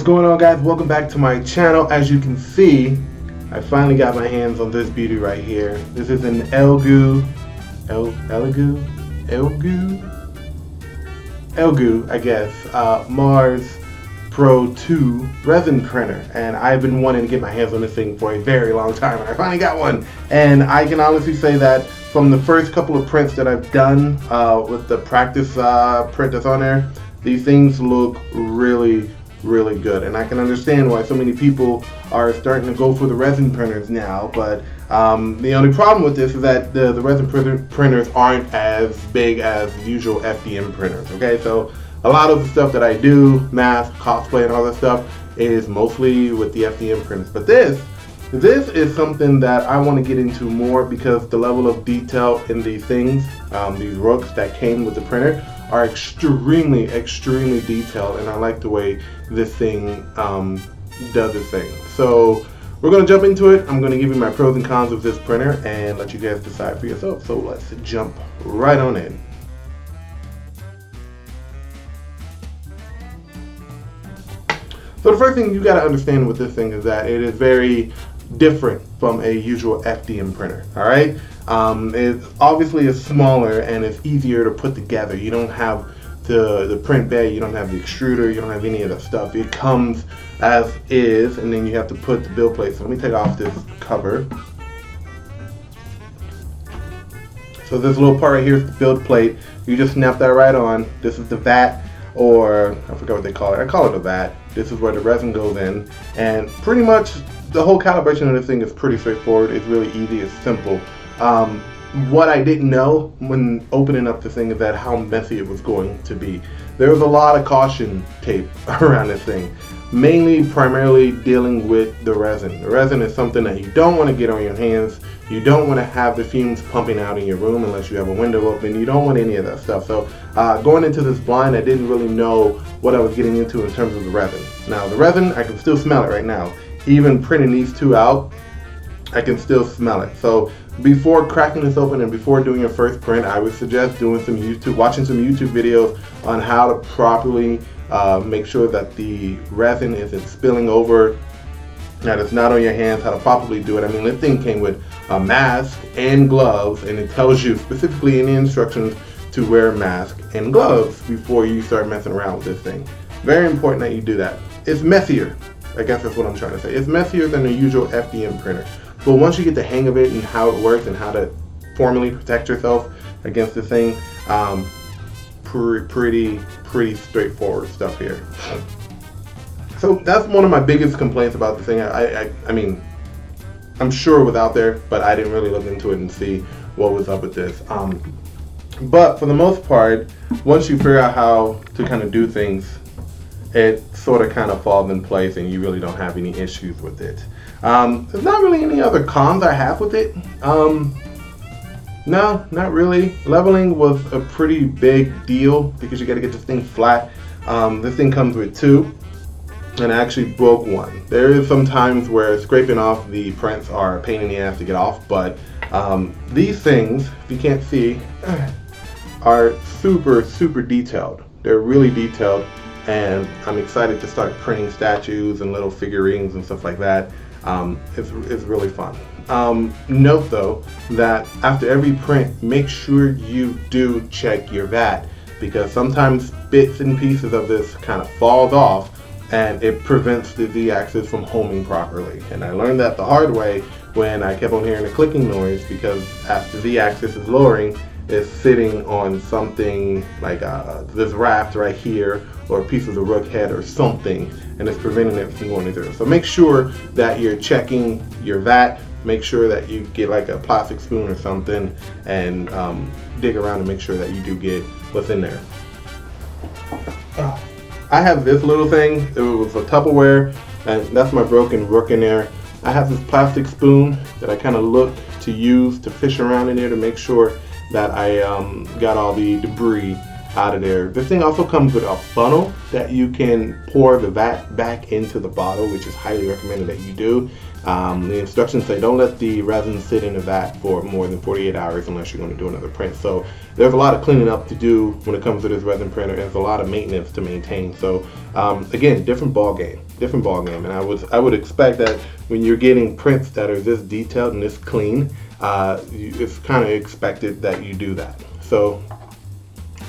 What's going on, guys? Welcome back to my channel. As you can see, I finally got my hands on this beauty right here. This is an Elegoo, I guess, Mars Pro 2 resin printer, and I've been wanting to get my hands on this thing for a very long time, and I finally got one. And I can honestly say that from the first couple of prints that I've done with the practice print that's on there, these things look really good, and I can understand why so many people are starting to go for the resin printers now. But the only problem with this is that the resin printers aren't as big as usual FDM printers. Okay, so a lot of the stuff that I do, mask, cosplay, and all that stuff, is mostly with the FDM printers. But this is something that I want to get into more, because the level of detail in these things, these rooks that came with the printer, are extremely detailed, and I like the way this thing does its thing. So we're going to jump into it. I'm going to give you my pros and cons of this printer and let you guys decide for yourself. So let's jump right on in. So the first thing you got to understand with this thing is that it is very different from a usual FDM printer. All right, it obviously is smaller and it's easier to put together. You don't have the print bed, you don't have the extruder, you don't have any of that stuff. It comes as is, and then you have to put the build plate. So let me take off this cover. So this little part right here is the build plate. You just snap that right on. This is the vat, or I forgot what they call it. I call it a vat. This is where the resin goes in, and pretty much the whole calibration of this thing is pretty straightforward. It's really easy, it's simple. What I didn't know when opening up the thing is that how messy it was going to be. There was a lot of caution tape around this thing, primarily dealing with the resin. The resin is something that you don't want to get on your hands. You don't want to have the fumes pumping out in your room unless you have a window open. You don't want any of that stuff. So going into this blind, I didn't really know what I was getting into in terms of the resin. Now the resin, I can still smell it right now. Even printing these two out, I can still smell it. So before cracking this open and before doing your first print, I would suggest watching some YouTube videos on how to properly make sure that the resin isn't spilling over, that it's not on your hands, how to properly do it. I mean, this thing came with a mask and gloves, and it tells you specifically in the instructions to wear a mask and gloves before you start messing around with this thing. Very important that you do that. It's messier. I guess that's what I'm trying to say. It's messier than a usual FDM printer. But once you get the hang of it and how it works and how to formally protect yourself against the thing, pretty straightforward stuff here. So that's one of my biggest complaints about the thing. I mean, I'm sure it was out there, but I didn't really look into it and see what was up with this. But for the most part, once you figure out how to kind of do things, it sort of kind of falls in place and you really don't have any issues with it. There's not really any other cons I have with it. No, not really. Leveling was a pretty big deal because you got to get this thing flat. This thing comes with two, and I actually broke one. There is some times where scraping off the prints are a pain in the ass to get off, but these things, if you can't see, are super detailed. They're really detailed, and I'm excited to start printing statues and little figurines and stuff like that. It's really fun. Note though that after every print, make sure you do check your vat, because sometimes bits and pieces of this kind of falls off and it prevents the Z-axis from homing properly. And I learned that the hard way when I kept on hearing a clicking noise, because as the Z-axis is lowering, it's sitting on something like this raft right here, or a piece of the rook head or something, and it's preventing it from going through. So make sure that you're checking your vat. Make sure that you get like a plastic spoon or something and dig around to make sure that you do get what's in there. I have this little thing. It was a Tupperware, and that's my broken rook in there. I have this plastic spoon that I kind of look to use to fish around in there to make sure that I got all the debris out of there. This thing also comes with a funnel that you can pour the vat back into the bottle, which is highly recommended that you do. The instructions say don't let the resin sit in the vat for more than 48 hours unless you're going to do another print. So there's a lot of cleaning up to do when it comes to this resin printer. There's a lot of maintenance to maintain. So again, different ball game. And I would expect that when you're getting prints that are this detailed and this clean, it's kind of expected that you do that. So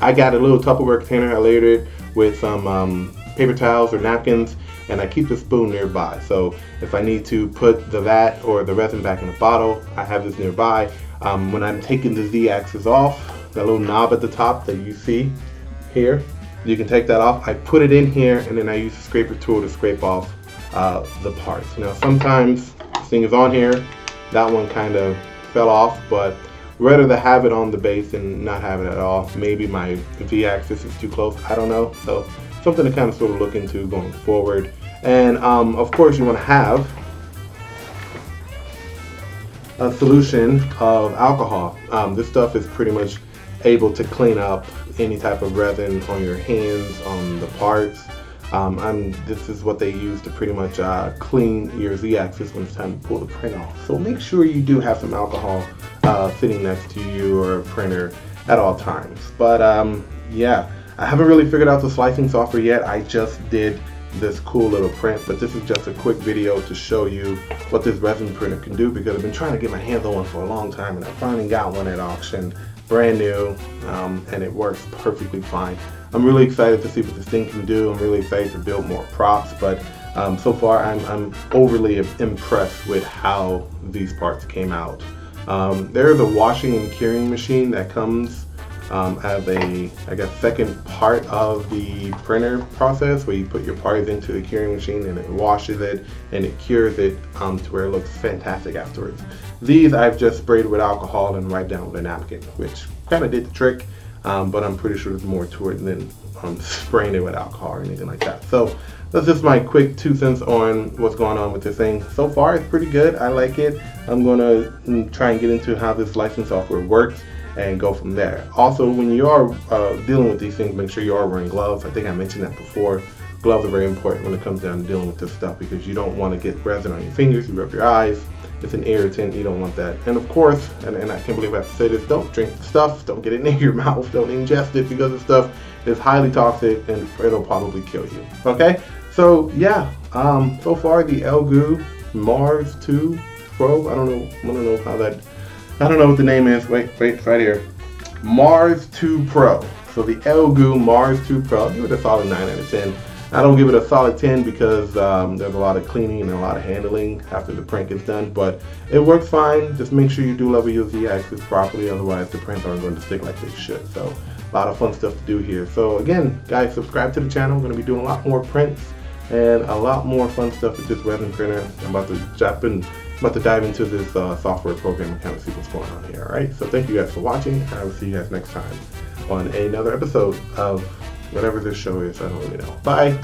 I got a little Tupperware container. I layered it with some paper towels or napkins, and I keep the spoon nearby. So if I need to put the vat or the resin back in the bottle, I have this nearby. When I'm taking the Z-axis off, that little knob at the top that you see here, you can take that off. I put it in here, and then I use the scraper tool to scrape off the parts. Now sometimes this thing is on here, that one kind of fell off, but rather to have it on the base and not have it at all. Maybe my Z-axis is too close, I don't know. So something to kind of sort of look into going forward. And of course you want to have a solution of alcohol. This stuff is pretty much able to clean up any type of resin on your hands, on the parts. This is what they use to pretty much clean your Z-axis when it's time to pull the print off. So make sure you do have some alcohol sitting next to you or a printer at all times. But yeah, I haven't really figured out the slicing software yet. I just did this cool little print, but this is just a quick video to show you what this resin printer can do, because I've been trying to get my hands on one for a long time, and I finally got one at auction, brand new, and it works perfectly fine. I'm really excited to see what this thing can do. I'm really excited to build more props, but so far I'm overly impressed with how these parts came out. There is a washing and curing machine that comes as a, I guess, second part of the printer process, where you put your parts into the curing machine and it washes it and it cures it to where it looks fantastic afterwards. These I've just sprayed with alcohol and wiped down with a napkin, which kind of did the trick, but I'm pretty sure there's more to it than spraying it with alcohol or anything like that. So that's just my quick 2 cents on what's going on with this thing. So far it's pretty good. I like it. I'm going to try and get into how this license software works and go from there. Also, when you are dealing with these things, make sure you are wearing gloves. I think I mentioned that before. Gloves are very important when it comes down to dealing with this stuff, because you don't want to get resin on your fingers, you rub your eyes. It's an irritant, you don't want that. And of course, and I can't believe I have to say this, don't drink the stuff, don't get it in your mouth, don't ingest it, because the stuff is highly toxic and it'll probably kill you. Okay? So yeah, so far the Elegoo Mars 2 Pro, I don't know what the name is. Wait, it's right here. Mars 2 Pro. So the Elegoo Mars 2 Pro, I'll give it a solid 9 out of 10. I don't give it a solid 10 because there's a lot of cleaning and a lot of handling after the print gets done, but it works fine. Just make sure you do level your Z-axis properly, otherwise the prints aren't going to stick like they should. So a lot of fun stuff to do here. So again, guys, subscribe to the channel. I'm going to be doing a lot more prints and a lot more fun stuff with this resin printer. I'm about to dive into this software program and kind of see what's going on here. All right, so thank you guys for watching, and I will see you guys next time on another episode of whatever this show is. I don't really know. Bye.